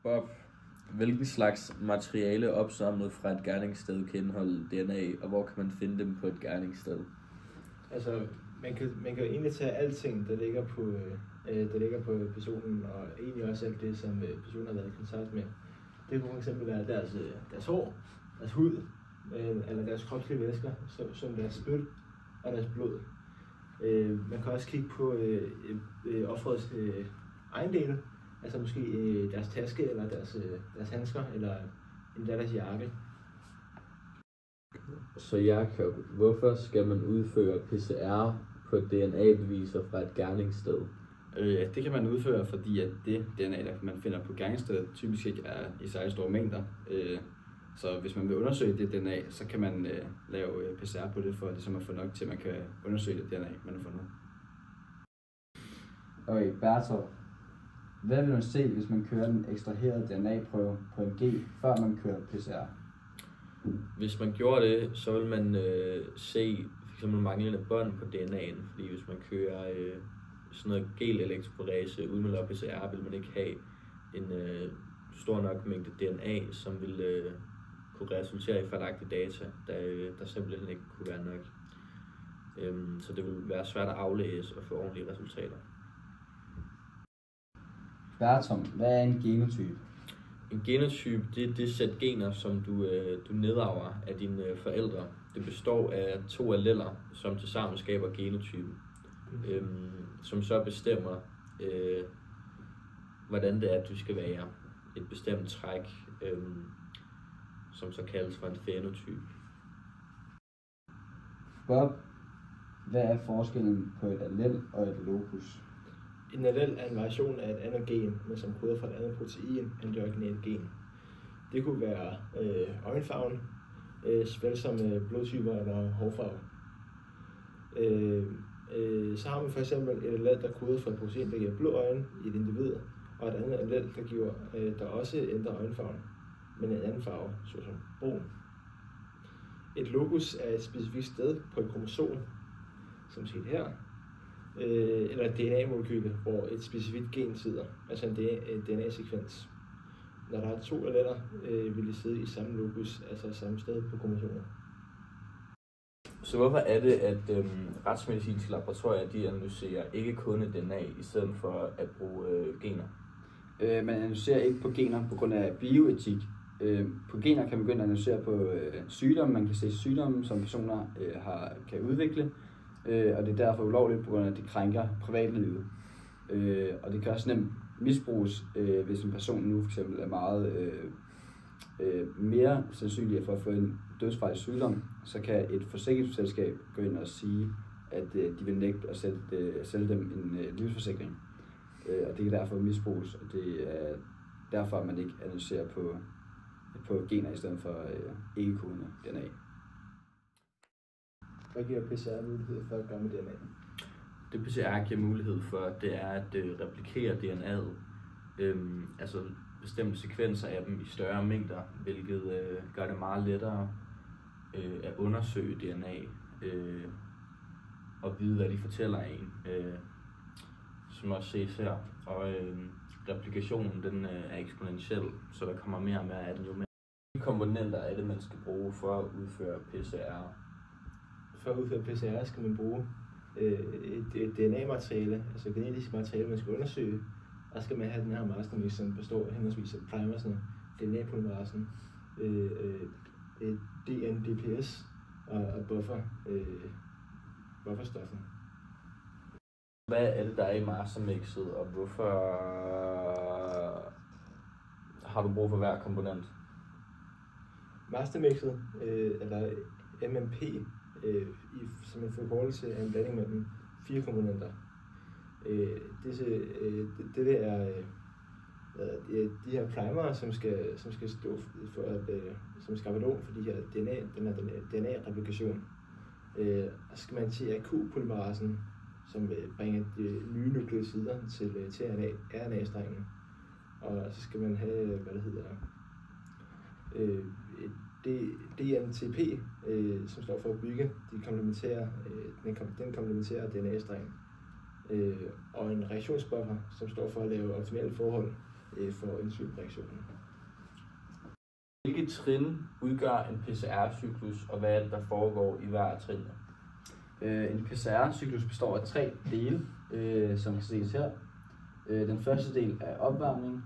Bob, hvilken slags materiale opsamlet fra et gerningssted kan indeholde DNA, og hvor kan man finde dem på et gerningssted? Altså, man kan jo egentlig tage alting, der ligger på personen, og egentlig også alt det, som personen har været i kontakt med. Det kunne fx være deres hår, deres hud, eller deres kropslige væsker, som deres spyt og deres blod. Man kan også kigge på offerets ejendele, altså måske deres taske, eller deres handsker, eller endda deres jakke. Så Jakob, hvorfor skal man udføre PCR på DNA-beviser fra et gerningssted? Det kan man udføre, fordi at det DNA, der man finder på gerningsstedet, typisk ikke er i særlig store mængder. Så hvis man vil undersøge det DNA, så kan man lave PCR på det, for ligesom at få nok til, at man kan undersøge det DNA, man har fundet. Okay, Bertolt. Hvad vil man se, hvis man kører den ekstraherede DNA-prøve på en G, før man kører PCR? Hvis man gjorde det, så vil man se f.eks. manglende bånd på DNA'en, fordi hvis man kører sådan noget gel-elektroporese uden at lave PCR, vil man ikke have en stor nok mængde DNA, som vil kunne resultere i fejlagtige data, der simpelthen ikke kunne være nok. Så det vil være svært at aflæse og få ordentlige resultater. Bertolt, hvad er en genotype? En genotype, det er det sæt gener, som du nedarver af dine forældre. Det består af 2 alleller, som tilsammen skaber genotypen, som så bestemmer, hvordan det er, at du skal være. Et bestemt træk, som så kaldes for en fænotype. Bob, hvad er forskellen på et allel og et locus? En allel er en variation af et andet gen, men som koder for et andet protein end det originale gen. Det kunne være øjenfarven, såvel som blodtyper eller hårfarve. Så har man for eksempel et allel, der koder for et protein, der giver blå øjne i et individ, og et andet allel, der også ændrer øjenfarven, men en anden farve, såsom brun. Et locus er et specifikt sted på et kromosom, som set her, eller et DNA-molekyle, hvor et specifikt gen sidder, altså en DNA-sekvens. Når der er 2 alleller, vil de sidde i samme locus, altså samme sted på kromosomet. Så hvorfor er det, at retsmedicinske laboratorier de analyserer ikke kun DNA i stedet for at bruge gener? Man analyserer ikke på gener på grund af bioetik. På gener kan man begynde at analysere på sygdomme. Man kan se sygdomme, som personer kan udvikle, og det er derfor ulovligt på grund af, at det krænker privatlivet. Og det kan også nemt misbruges, hvis en person nu for eksempel er meget mere sandsynlig for at få en dødsfarlig sygdom, så kan et forsikringsselskab gå ind og sige, at de vil nægte at sælge dem en livsforsikring. Og det kan derfor misbruges, og det er derfor, at man ikke analyserer på gener i stedet for ikke-kodende DNA. Hvad giver PCR mulighed for at gøre med DNA? Det PCR giver mulighed for, det er at replikere DNA'et, altså bestemte sekvenser af dem i større mængder, hvilket gør det meget lettere at undersøge DNA og vide, hvad de fortæller en, som også ses her. Og replikationen den er eksponentiel, så der kommer mere og mere af den jo mere. Hvilke komponenter er det, man skal bruge for at udføre PCR? For at udføre PCR skal man bruge et DNA-materiale, altså genetisk materiale, man skal undersøge, og skal man have den her mastermix, som består af henholdsvis af primersne, DNA-polymerasen, DNDPS og bufferstoffet. Hvad er det, der er i mastermixet, og hvorfor har du brug for hver komponent? Mastermixet, eller MMP, som en forkortelse af en blanding mellem 4 komponenter. Det er de her primere, som skal stå for som skabelon for de her DNA-replikation. Og så skal man til AQ-polymerasen, som bringer de nye nukleosider til RNA-strengen. Og så skal man have, DNTP, som står for at bygge den komplementære DNA-streng. Og en reaktionsbuffer, som står for at lave optimale forhold for insulinreaktionen. Hvilke trin udgør en PCR-cyklus, og hvad er det, der foregår i hver af trinene? En PCR-cyklus består af 3 dele, som kan ses her. Den første del er opvarmning,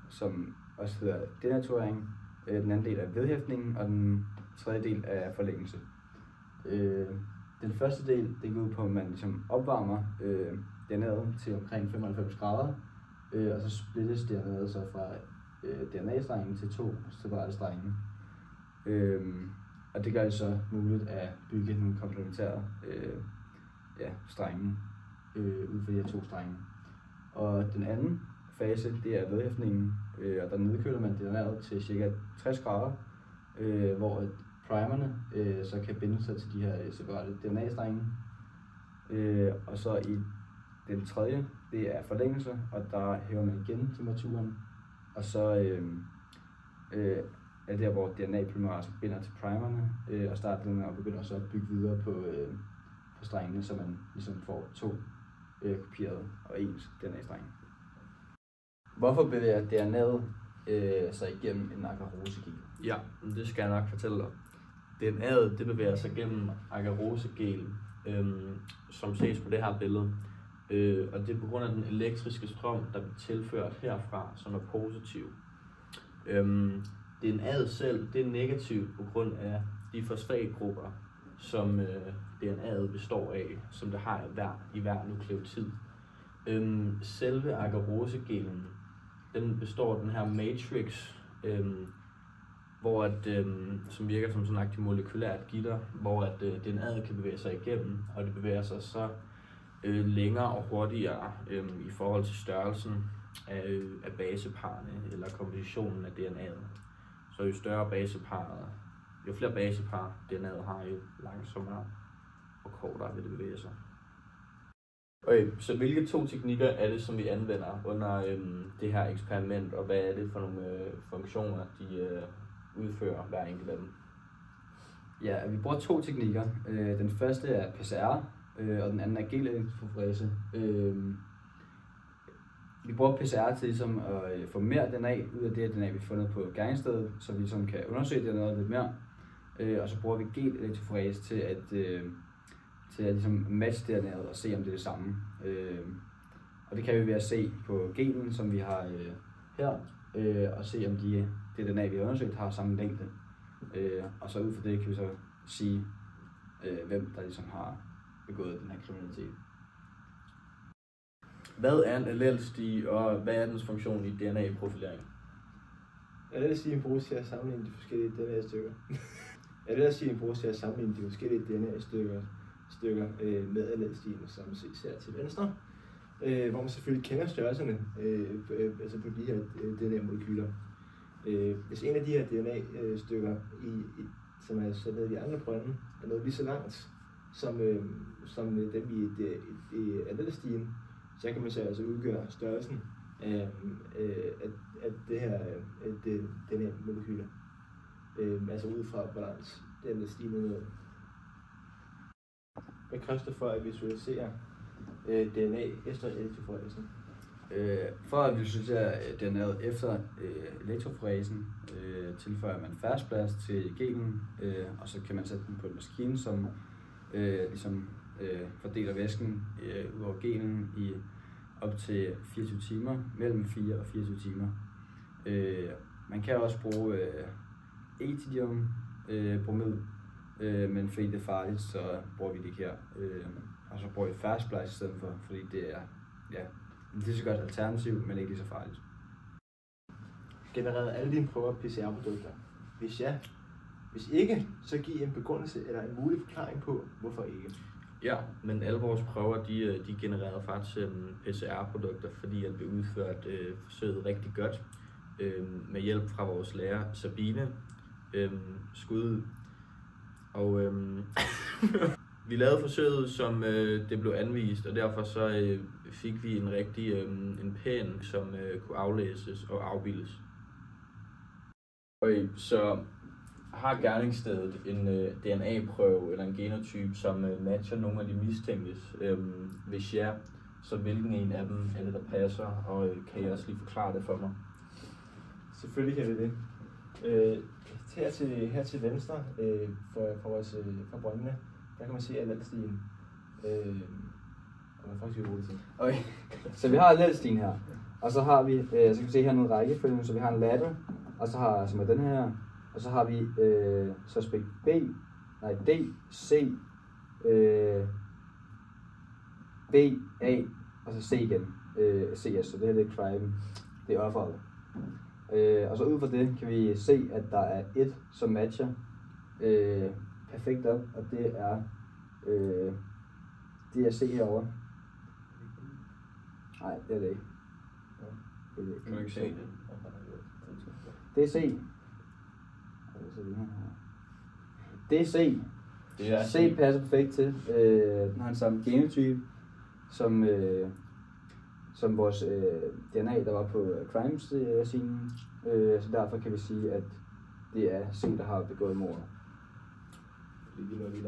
som også hedder denaturering. Den anden del er vedhæftning, og den tredje del er forlængelse. Den første del, det går ud på, at man ligesom opvarmer DNA'et til omkring 95 grader, og så splittes DNA'et så fra DNA-strengen til 2 separate strenge. Og det gør det så muligt at bygge nogle komplementære strenge ud fra de her 2 strenge. Og den anden fase, det er vedhæftningen, og der nedkøler man DNA'et til ca. 60 grader, hvor primerne så kan binde sig til de her separate DNA-strenge. Og så i den tredje, det er forlængelse, og der hæver man igen temperaturen. Og så er der, hvor DNA-polymerase binder til primerne og starter den og begynder så at bygge videre på strengene, så man ligesom får 2 kopierede og ens DNA-strenge. Hvorfor bevæger DNA'et sig igennem en agarosegel? Ja, det skal jeg nok fortælle dig. DNA'et det bevæger sig gennem agarosegel, som ses på det her billede. Og det er på grund af den elektriske strøm, der bliver tilført herfra, som er positiv. DNA'et selv, det er negativt på grund af de fosfatgrupper, som DNA'et består af, som det har i hver nukleotid. Selve agarosegelen, den består af den her matrix, hvor som virker som sådan et molekylært gitter, hvor DNA'et kan bevæge sig igennem, og det bevæger sig så længere og hurtigere i forhold til størrelsen af baseparerne eller kompositionen af DNA'et. Så jo større baseparet, jo flere basepar DNA'et har, jo langsommere og kortere vil det bevæge sig. Okay, så hvilke 2 teknikker er det, som vi anvender under det her eksperiment, og hvad er det for nogle funktioner, de udfører hver enkelt af dem? Ja, vi bruger 2 teknikker. Den første er PCR, og den anden er gel-elektroforese. Vi bruger PCR til ligesom at få mere DNA ud af det DNA, vi har fundet på gerningsstedet, så vi ligesom kan undersøge det noget lidt mere. Og så bruger vi gel-elektroforese til at ligesom matche DNA'et og se, om det er det samme. Og det kan vi ved at se på genen, som vi har her, og se, om det DNA, vi har undersøgt, har samme længde. Og så ud fra det kan vi så sige, hvem der ligesom har begået den her kriminalitet. Hvad er en allelstige, og hvad er dens funktion i DNA-profilering? Allelstige bruges til at sammenligne de forskellige DNA-stykker. Allelstige bruges til at sammenligne de forskellige DNA-stykker med allelstigen, som ses her til venstre, hvor man selvfølgelig kender størrelserne altså på de her DNA-molekyler. Hvis en af de her DNA-stykker, som er sat ned i de andre brønde, er noget lige så langt som dem i allelstigen, så kan man så altså udgøre størrelsen af det her DNA-molekyler, altså ud fra hvor langt den er stigende ned. Hvad kræves det for at visualisere DNA efter elektroforesen? For at visualisere DNA'et efter elektroforesen, tilføjer man færdsplads til genen, og så kan man sætte den på en maskine, som fordeler væsken ud over genen i op til 24 timer, mellem 4 og 24 timer. Man kan også bruge ethidiumbromid, men fordi det er farligt, så bruger vi det ikke her. Og så bruger vi færdsplads i stedet for, fordi det er lige så godt alternativ, men ikke lige så farligt. Genererede alle dine prøver PCR-produkter? Hvis ja, hvis ikke, så giv en begrundelse eller en mulig forklaring på, hvorfor ikke. Ja, men alle vores prøver, de genererede faktisk PCR-produkter, fordi at vi udførte forsøget rigtig godt med hjælp fra vores lærer Sabine. Skud. Og vi lavede forsøget, som det blev anvist, og derfor så fik vi en rigtig en pen, som kunne aflæses og afbildes. Okay, så har gerningsstedet en DNA-prøve eller en genotype, som matcher nogle af de mistænktes? Hvis ja, Så hvilken en af dem er det, der passer, og kan I også lige forklare det for mig? Selvfølgelig kan vi det. Her til venstre for Brøndene, der kan man se Allelstien. Og man faktisk bruge det til. Okay. Så vi har Allelstien her, og så har vi, så kan vi se her nogle rækkefølge, så vi har en ladder, og så har, som er den her, og så har vi suspekt D, C, B, A, og så C igen, CS, så det her det er crime, det er offeret. Og så ud fra det kan vi se, at der er et, som matcher perfekt op, og det er C herovre. Nej, det er det ikke. Kan du ikke se det? Det er C. Det er C. Det er C passer perfekt til. Den har en samme genotype som vores DNA, der var på crimes-scenen. Så derfor kan vi sige, at det er C, der har begået mordet. Det er noget, vi